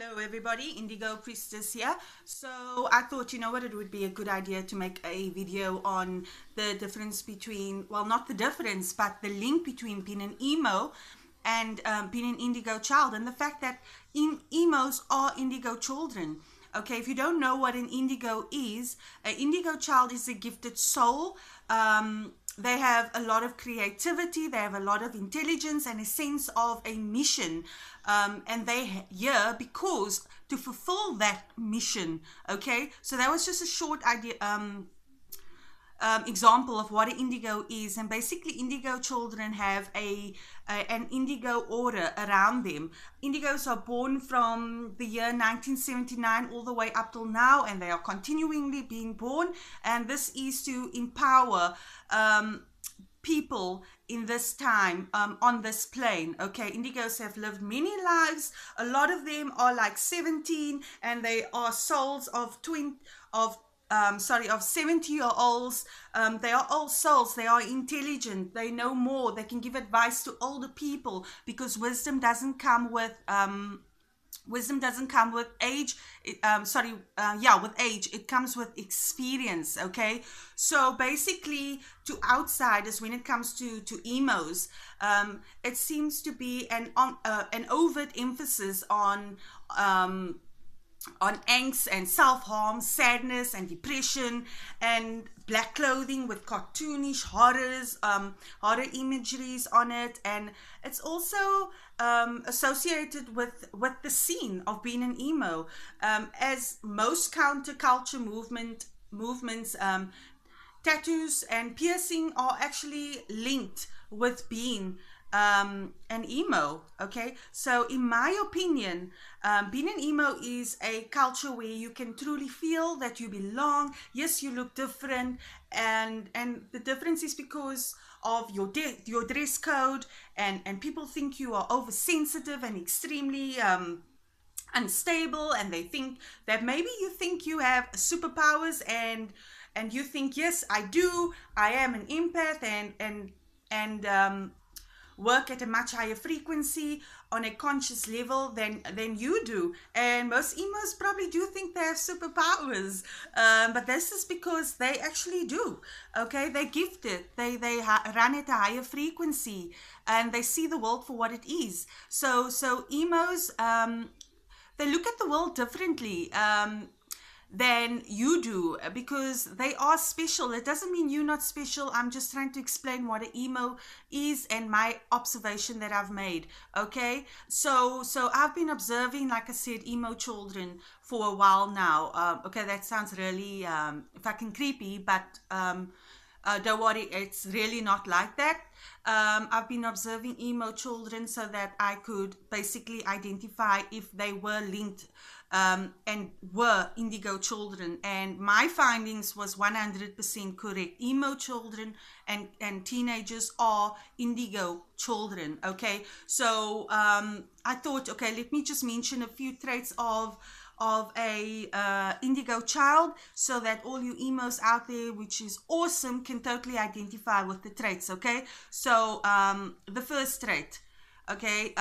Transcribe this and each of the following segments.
Hello everybody, Indigo Priestess here. So I thought, you know what, it would be a good idea to make a video on the difference between, well, not the difference, but the link between being an emo and being an indigo child, and the fact that emos are indigo children. Okay, if you don't know what an indigo child is a gifted soul. They have a lot of creativity, they have a lot of intelligence and a sense of a mission, and they here because to fulfill that mission. Okay, so that was just a short idea, example of what an indigo is. And basically indigo children have an indigo aura around them. Indigos are born from the year 1979 all the way up till now, and they are continually being born, and this is to empower people in this time, on this plane. Okay, indigos have lived many lives. A lot of them are like 17, and they are souls of 70-year-olds. They are all souls. They are intelligent. They know more. They can give advice to older people, because wisdom doesn't come with age. With age. It comes with experience. Okay, so basically, to outsiders, when it comes to emos, it seems to be an overt emphasis on angst and self-harm, sadness and depression, and black clothing with cartoonish horror imageries on it. And it's also associated with the scene of being an emo, as most counterculture movements, tattoos and piercing are actually linked with being an emo. Okay, so in my opinion, being an emo is a culture where you can truly feel that you belong. Yes, you look different, and the difference is because of your dress code, and people think you are oversensitive and extremely unstable, and they think that maybe you think you have superpowers, and you think, yes, I do, I am an empath, and work at a much higher frequency on a conscious level than you do. And most emos probably do think they have superpowers, but this is because they actually do. Okay, they're gifted. They run at a higher frequency, and they see the world for what it is. So emos, they look at the world differently than you do, because they are special. It doesn't mean you're not special. I'm just trying to explain what an emo is and my observation that I've made. Okay, so I've been observing, like I said, emo children for a while now. Okay, that sounds really fucking creepy, but don't worry, it's really not like that. I've been observing emo children so that I could basically identify if they were linked and were indigo children, and my findings was 100% correct. Emo children and teenagers are indigo children. Okay, so I thought, okay, let me just mention a few traits of a indigo child, so that all you emos out there, which is awesome, can totally identify with the traits. Okay, so the first trait, okay,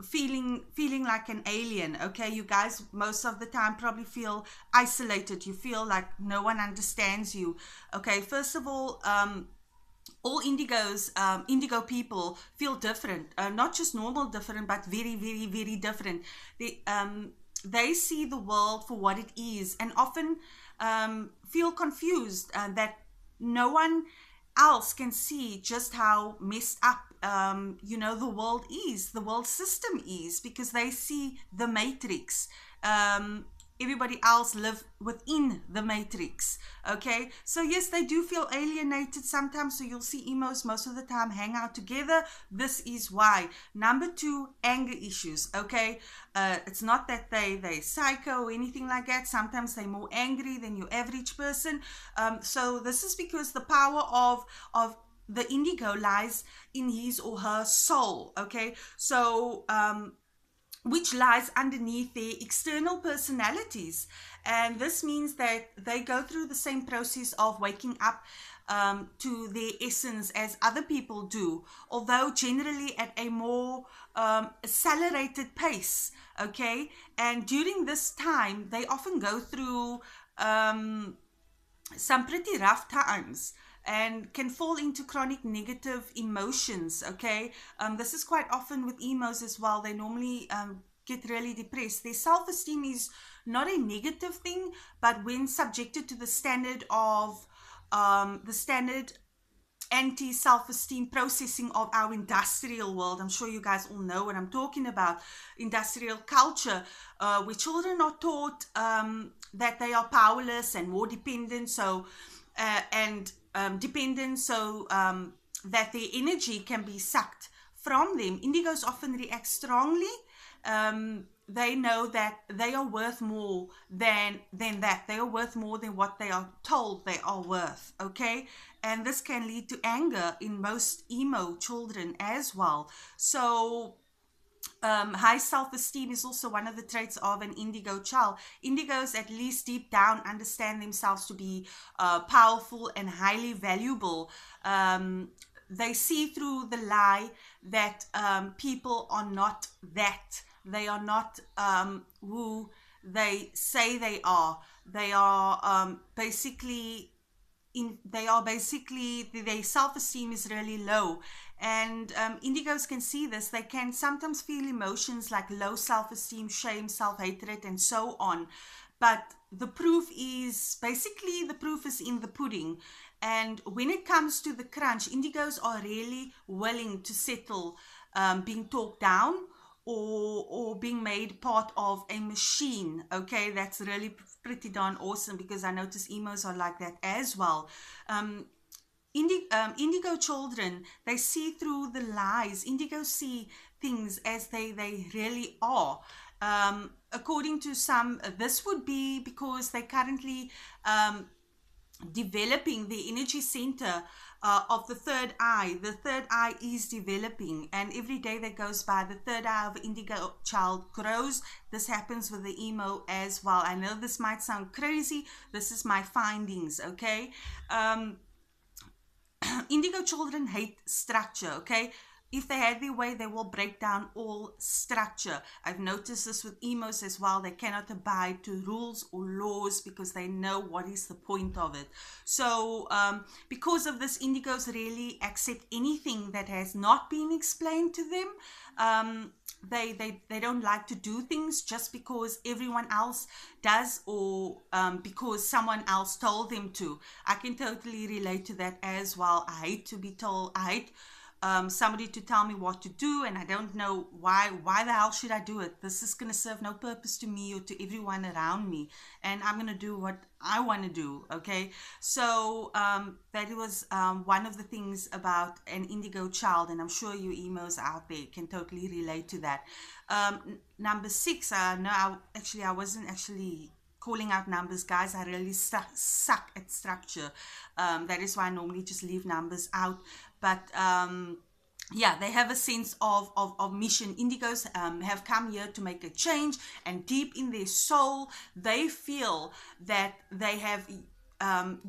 feeling like an alien. Okay, you guys most of the time probably feel isolated. You feel like no one understands you. Okay, first of all indigo people feel different, not just normal different, but very, very, very different. They see the world for what it is, and often feel confused, that no one else can see just how messed up the world system is, because they see the matrix. Everybody else live within the matrix. Okay, so yes, they do feel alienated sometimes. So you'll see emos most of the time hang out together. This is why. Number two, anger issues. Okay, it's not that they psycho or anything like that. Sometimes they're more angry than your average person. So this is because the power of the indigo lies in his or her soul. Okay, so which lies underneath their external personalities. And this means that they go through the same process of waking up to their essence as other people do, although generally at a more accelerated pace. Okay, and during this time, they often go through some pretty rough times and can fall into chronic negative emotions. Okay, this is quite often with emos as well. They normally get really depressed. Their self-esteem is not a negative thing, but when subjected to the standard of the standard anti-self-esteem processing of our industrial world. I'm sure you guys all know what I'm talking about. Industrial culture, where children are taught that they are powerless and more dependent, that their energy can be sucked from them. Indigos often react strongly. They know that they are worth more than that. They are worth more than what they are told they are worth. Okay, and this can lead to anger in most emo children as well. So high self-esteem is also one of the traits of an indigo child. Indigos, at least deep down, understand themselves to be powerful and highly valuable. They see through the lie that people are not that. They are not who they say they are. They are basically their self-esteem is really low. And indigos can see this. They can sometimes feel emotions like low self-esteem, shame, self-hatred, and so on. But the proof is in the pudding. And when it comes to the crunch, indigos are really willing to settle being talked down or being made part of a machine. Okay, that's really pretty darn awesome, because I notice emos are like that as well. Indigo children, they see through the lies. Indigos see things as they really are. According to some, this would be because they currently developing the energy center of the third eye. The third eye is developing, and every day that goes by, the third eye of indigo child grows. This happens with the emo as well. I know this might sound crazy. This is my findings. Okay, indigo children hate structure. Okay, if they had their way, they will break down all structure. I've noticed this with emos as well. They cannot abide to rules or laws because they know what is the point of it. So because of this, indigos really accept anything that has not been explained to them. They don't like to do things just because everyone else does, or because someone else told them to. I can totally relate to that as well. I hate to be told. I hate somebody to tell me what to do, and I don't know why the hell should I do it. This is going to serve no purpose to me or to everyone around me, and I'm going to do what I want to do. Okay, so that was one of the things about an indigo child, and I'm sure you emos out there can totally relate to that. Number 6, no, I wasn't actually calling out numbers, guys. I really suck at structure. That is why I normally just leave numbers out. But yeah, they have a sense of mission. Indigos have come here to make a change, and deep in their soul, they feel that they have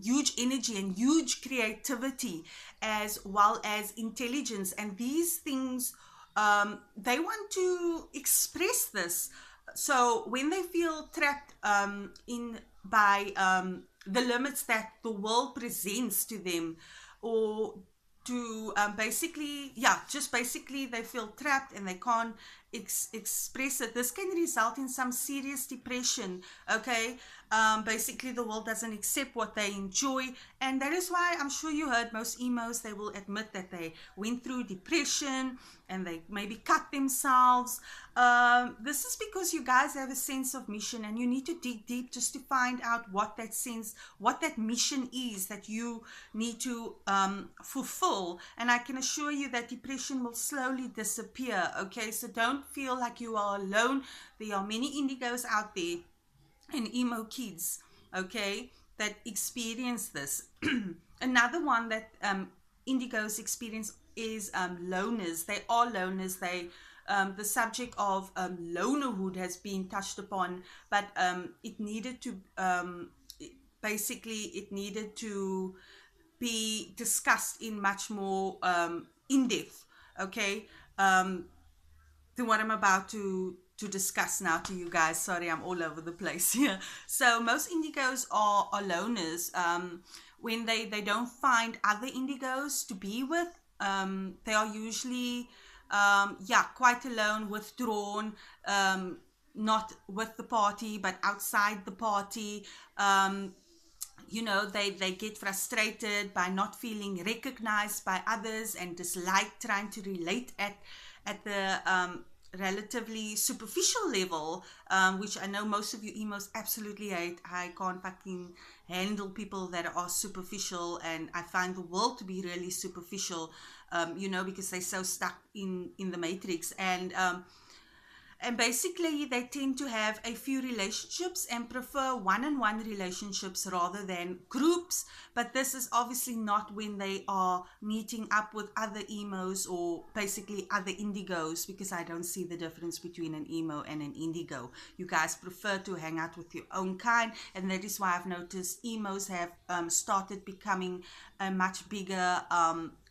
huge energy and huge creativity, as well as intelligence. And these things, they want to express this. So when they feel trapped in by the limits that the world presents to them, or to basically they feel trapped and they can't express it, this can result in some serious depression. Okay, basically the world doesn't accept what they enjoy, and that is why I'm sure you heard most emos, they will admit that they went through depression and they maybe cut themselves. This is because you guys have a sense of mission, and you need to dig deep just to find out what that mission is that you need to fulfill. And I can assure you that depression will slowly disappear. Okay, so don't feel like you are alone. There are many indigos out there and emo kids, okay, that experience this. Another one that indigos experience is loners. They are loners. They the subject of lonerhood has been touched upon, but it needed to basically it needed to be discussed in much more in depth, okay, than what I'm about to discuss now to you guys. Sorry, I'm all over the place here. So most indigos are loners. When they don't find other indigos to be with, they are usually yeah, quite alone, withdrawn, not with the party but outside the party. You know, they get frustrated by not feeling recognized by others and dislike trying to relate at the relatively superficial level, which I know most of you emos absolutely hate. I can't fucking handle people that are superficial, and I find the world to be really superficial, you know, because they're so stuck in the matrix. And basically, they tend to have a few relationships and prefer one-on-one relationships rather than groups. But this is obviously not when they are meeting up with other emos or basically other indigos, because I don't see the difference between an emo and an indigo. You guys prefer to hang out with your own kind, and that is why I've noticed emos have started becoming a much bigger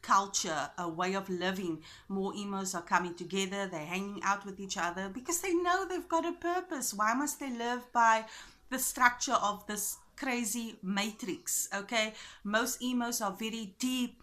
culture, a way of living. More emos are coming together, they're hanging out with each other because they know they've got a purpose. Why must they live by the structure of this crazy matrix? Okay, most emos are very deep.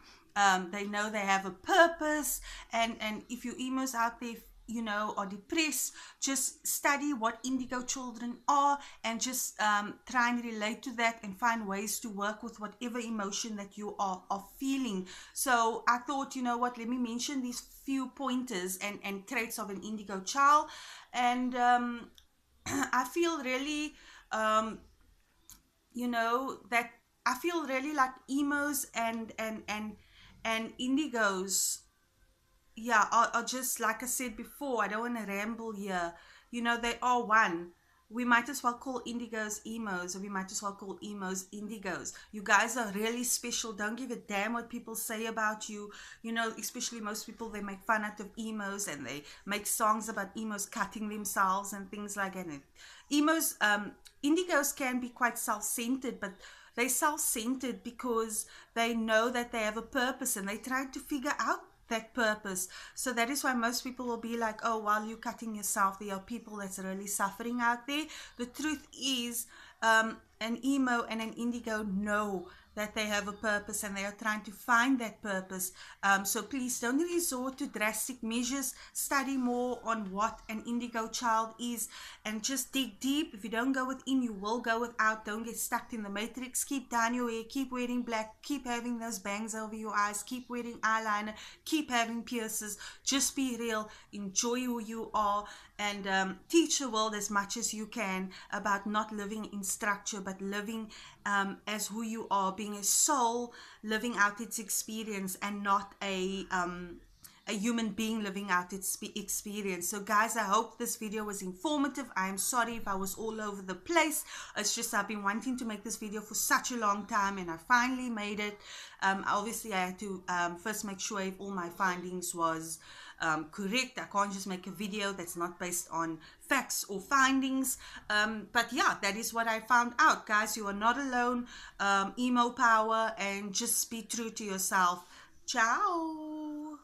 They know they have a purpose, and if you emos out there, you know, are depressed, just study what indigo children are and just try and relate to that and find ways to work with whatever emotion that you are feeling. So I thought, you know what, let me mention these few pointers and traits of an indigo child. And I feel really you know, that I feel really like emos and indigos, yeah, are just like I said before. I don't want to ramble here. You know, they are one. We might as well call indigos emos, or we might as well call emos indigos. You guys are really special. Don't give a damn what people say about you. You know, especially most people, they make fun out of emos and they make songs about emos cutting themselves and things like that. Emos, indigos can be quite self-centered, but they're self-centered because they know that they have a purpose and they try to figure out that purpose. So that is why most people will be like, oh, while you're cutting yourself, there are people that's really suffering out there. The truth is, an emo and an indigo know that they have a purpose and they are trying to find that purpose. So please don't resort to drastic measures. Study more on what an indigo child is and just dig deep. If you don't go within, you will go without. Don't get stuck in the matrix. Keep down your hair, keep wearing black, keep having those bangs over your eyes, keep wearing eyeliner, keep having piercings. Just be real, enjoy who you are, and teach the world as much as you can about not living in structure but living as who you are, being a soul living out its experience and not a human being living out its experience. So guys, I hope this video was informative. I am sorry if I was all over the place. It's just I've been wanting to make this video for such a long time and I finally made it. Obviously I had to first make sure if all my findings was correct. I can't just make a video that's not based on facts or findings. But yeah, that is what I found out. Guys, you are not alone. Emo power, and just be true to yourself. Ciao.